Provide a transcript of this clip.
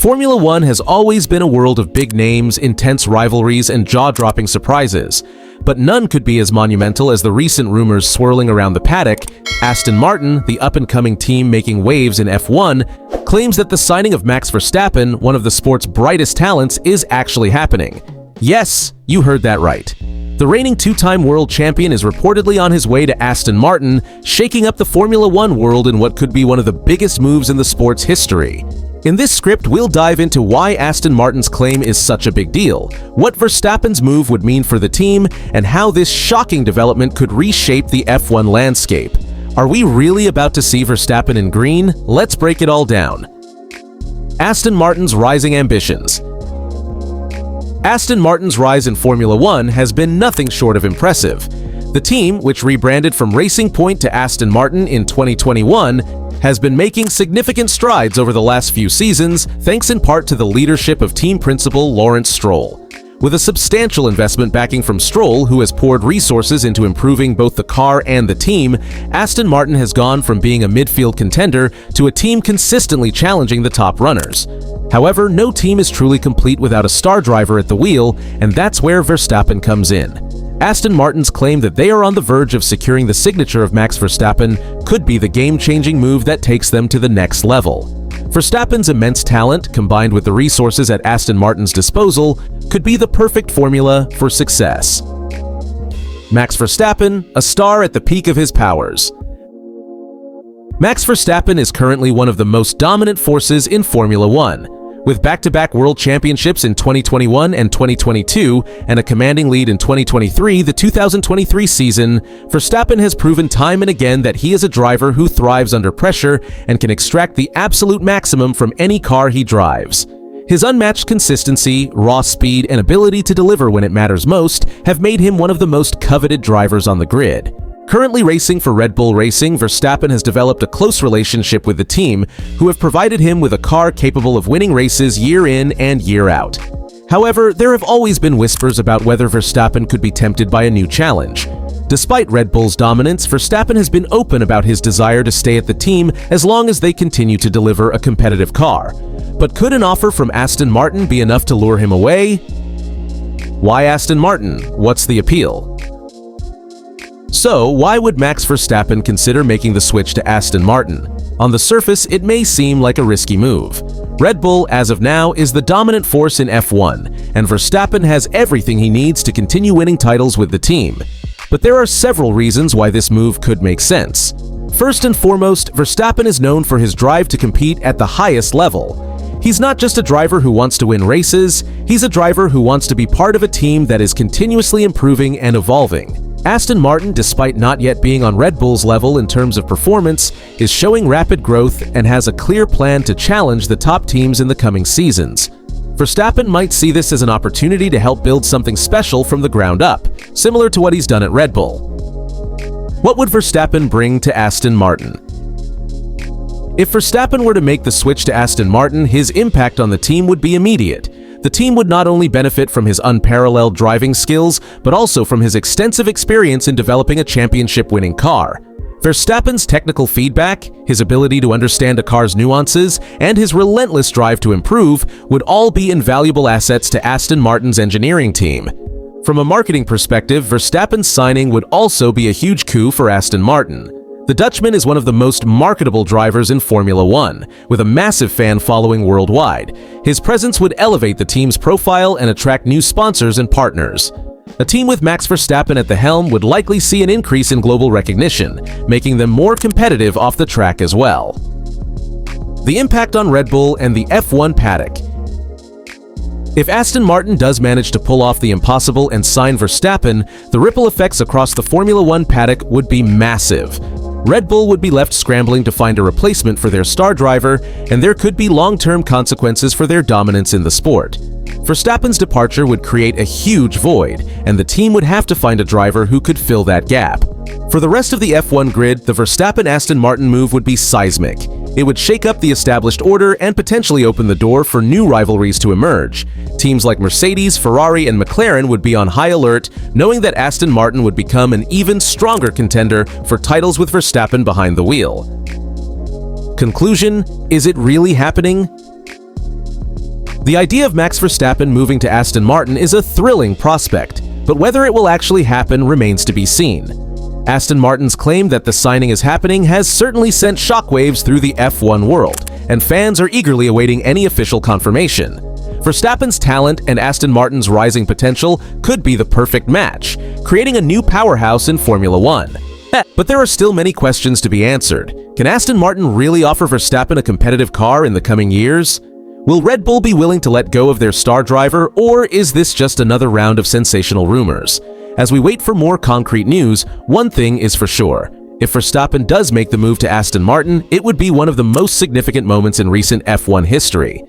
Formula One has always been a world of big names, intense rivalries, and jaw-dropping surprises, but none could be as monumental as the recent rumors swirling around the paddock. Aston Martin, the up-and-coming team making waves in F1, claims that the signing of Max Verstappen, one of the sport's brightest talents, is actually happening. Yes, you heard that right. The reigning two-time world champion is reportedly on his way to Aston Martin, shaking up the Formula One world in what could be one of the biggest moves in the sport's history. In this script, we'll dive into why Aston Martin's claim is such a big deal, what Verstappen's move would mean for the team, and how this shocking development could reshape the F1 landscape. Are we really about to see Verstappen in green? Let's break it all down. Aston Martin's rising ambitions. Aston Martin's rise in Formula One has been nothing short of impressive. The team, which rebranded from Racing Point to Aston Martin in 2021, has been making significant strides over the last few seasons, thanks in part to the leadership of team principal Lawrence Stroll. With a substantial investment backing from Stroll, who has poured resources into improving both the car and the team, Aston Martin has gone from being a midfield contender to a team consistently challenging the top runners. However, no team is truly complete without a star driver at the wheel, and that's where Verstappen comes in. Aston Martin's claim that they are on the verge of securing the signature of Max Verstappen could be the game-changing move that takes them to the next level. Verstappen's immense talent, combined with the resources at Aston Martin's disposal, could be the perfect formula for success. Max Verstappen, a star at the peak of his powers. Max Verstappen is currently one of the most dominant forces in Formula One. With back-to-back world championships in 2021 and 2022, and a commanding lead in 2023, the 2023 season, Verstappen has proven time and again that he is a driver who thrives under pressure and can extract the absolute maximum from any car he drives. His unmatched consistency, raw speed, and ability to deliver when it matters most have made him one of the most coveted drivers on the grid. Currently racing for Red Bull Racing, Verstappen has developed a close relationship with the team, who have provided him with a car capable of winning races year in and year out. However, there have always been whispers about whether Verstappen could be tempted by a new challenge. Despite Red Bull's dominance, Verstappen has been open about his desire to stay at the team as long as they continue to deliver a competitive car. But could an offer from Aston Martin be enough to lure him away? Why Aston Martin? What's the appeal? So, why would Max Verstappen consider making the switch to Aston Martin? On the surface, it may seem like a risky move. Red Bull, as of now, is the dominant force in F1, and Verstappen has everything he needs to continue winning titles with the team. But there are several reasons why this move could make sense. First and foremost, Verstappen is known for his drive to compete at the highest level. He's not just a driver who wants to win races, he's a driver who wants to be part of a team that is continuously improving and evolving. Aston Martin, despite not yet being on Red Bull's level in terms of performance, is showing rapid growth and has a clear plan to challenge the top teams in the coming seasons. Verstappen might see this as an opportunity to help build something special from the ground up, similar to what he's done at Red Bull. What would Verstappen bring to Aston Martin? If Verstappen were to make the switch to Aston Martin, his impact on the team would be immediate. The team would not only benefit from his unparalleled driving skills, but also from his extensive experience in developing a championship-winning car. Verstappen's technical feedback, his ability to understand a car's nuances, and his relentless drive to improve would all be invaluable assets to Aston Martin's engineering team. From a marketing perspective, Verstappen's signing would also be a huge coup for Aston Martin. The Dutchman is one of the most marketable drivers in Formula One, with a massive fan following worldwide. His presence would elevate the team's profile and attract new sponsors and partners. A team with Max Verstappen at the helm would likely see an increase in global recognition, making them more competitive off the track as well. The impact on Red Bull and the F1 paddock. If Aston Martin does manage to pull off the impossible and sign Verstappen, the ripple effects across the Formula One paddock would be massive. Red Bull would be left scrambling to find a replacement for their star driver, and there could be long-term consequences for their dominance in the sport. Verstappen's departure would create a huge void, and the team would have to find a driver who could fill that gap. For the rest of the F1 grid, the Verstappen-Aston Martin move would be seismic. It would shake up the established order and potentially open the door for new rivalries to emerge. Teams like Mercedes, Ferrari, and McLaren would be on high alert, knowing that Aston Martin would become an even stronger contender for titles with Verstappen behind the wheel. Conclusion: is it really happening? The idea of Max Verstappen moving to Aston Martin is a thrilling prospect, but whether it will actually happen remains to be seen. Aston Martin's claim that the signing is happening has certainly sent shockwaves through the F1 world, and fans are eagerly awaiting any official confirmation. Verstappen's talent and Aston Martin's rising potential could be the perfect match, creating a new powerhouse in Formula One. But there are still many questions to be answered. Can Aston Martin really offer Verstappen a competitive car in the coming years? Will Red Bull be willing to let go of their star driver, or is this just another round of sensational rumors? As we wait for more concrete news, one thing is for sure. If Verstappen does make the move to Aston Martin, it would be one of the most significant moments in recent F1 history.